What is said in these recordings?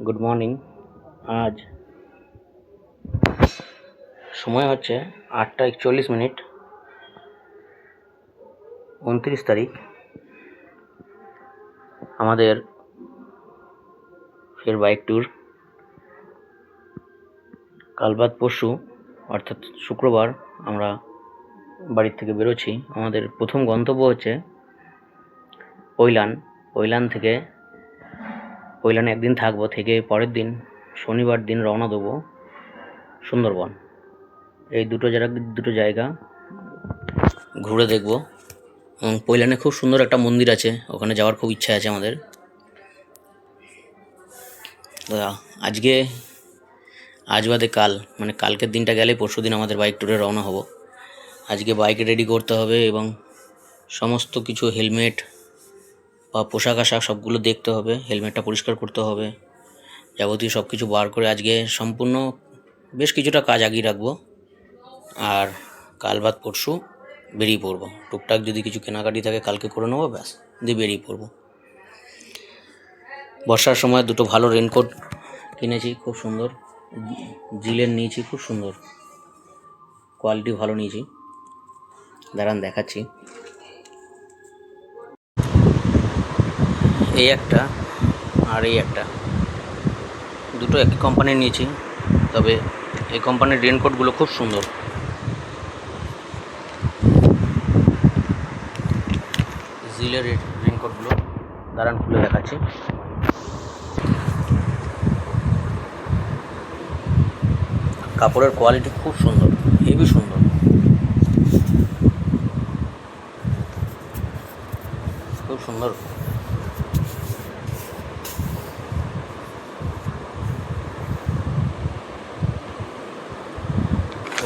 Good morning. আজ সময় হচ্ছে 8টা 41 মিনিট, 29 তারিখ। আমাদের ফের বাইক ট্যুর। কাল বাদ পরশু অর্থাৎ শুক্রবার আমরা বাড়ির থেকে বেরোচ্ছি। আমাদের প্রথম গন্তব্য হচ্ছে কৈলানে একদিন থাকবো, থেকে পরের দিন শনিবার দিন রওনা দেবো সুন্দরবন। এই দুটো জায়গা ঘুরে দেখব। এবং কৈলানে খুব সুন্দর একটা মন্দির আছে, ওখানে যাওয়ার খুব ইচ্ছা আছে আমাদের। আজ বাদে কাল, মানে কালকের দিনটা গেলে পরশু দিন আমাদের বাইক ট্যুরে রওনা হব। আজকে বাইক রেডি করতে হবে এবং সমস্ত কিছু হেলমেট বা পোশাক আশাক সবগুলো দেখতে হবে, হেলমেটটা পরিষ্কার করতে হবে, যাবতীয় সব কিছু বার করে আজকে সম্পূর্ণ বেশ কিছুটা কাজ আগিয়ে রাখবো। আর কাল বাদ পরশু বেরিয়ে পড়বো। টুকটাক যদি কিছু কেনাকাটি থাকে কালকে করে নেবো, ব্যাস দিয়ে বেরিয়ে পড়বো। বর্ষার সময় দুটো ভালো রেনকোট কিনেছি, খুব সুন্দর জিলের নিয়েছি, খুব সুন্দর কোয়ালিটি, ভালো নিয়েছি। দাঁড়ান দেখাচ্ছি। এই একটা আর এই একটা, দুটো একই কোম্পানির নিয়েছি, তবে এই কোম্পানির রেনকোটগুলো খুব সুন্দর। জিলের রেনকোটগুলো দাঁড়ান খুলে দেখাচ্ছি। কাপড়ের কোয়ালিটি খুব সুন্দর, হেভি সুন্দর, খুব সুন্দর।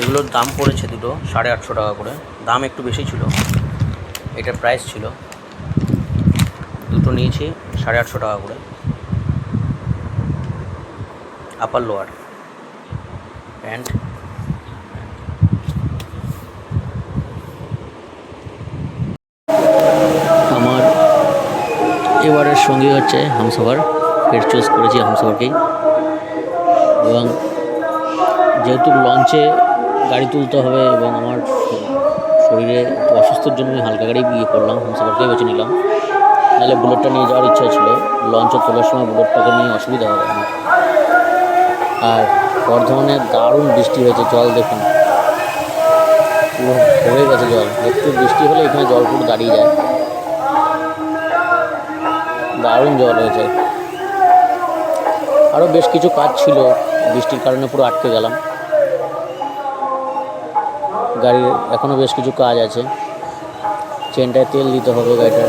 এগুলোর দাম পড়েছে দুটো 850 টাকা করে, দাম একটু বেশি ছিল, এটার প্রাইস ছিল, দুটো নিয়েছি 850 টাকা করে। Upper lower pant. আমার এবারের সঙ্গী হচ্ছে হামসফর, ফের চুজ করেছি হামসফরকেই। এবং যেহেতু লঞ্চে গাড়ি তুলতে হবে এবং আমার শরীরে একটু অসুস্থর জন্য আমি হালকা গাড়ি বিয়ে করলাম, হামসফরকেই বেছে নিলাম। নাহলে বুলেটটা নিয়ে যাওয়ার ইচ্ছা ছিল, লঞ্চে তোলার সময় বুলেটটাকে নিয়ে অসুবিধা হবে আমার। আর বর্ধমানে দারুণ বৃষ্টি হয়েছে, জল দেখুন পুরো ভরে গেছে জল। একটু বৃষ্টি হলে এখানে জল পুরো দাঁড়িয়ে যায়, দারুণ জল হয়েছে। আরও বেশ কিছু কাজ ছিল, বৃষ্টির কারণে পুরো আটকে গেলাম। গাড়ির এখনও বেশ কিছু কাজ আছে, চেনটায় তেল দিতে হবে গাড়িটার।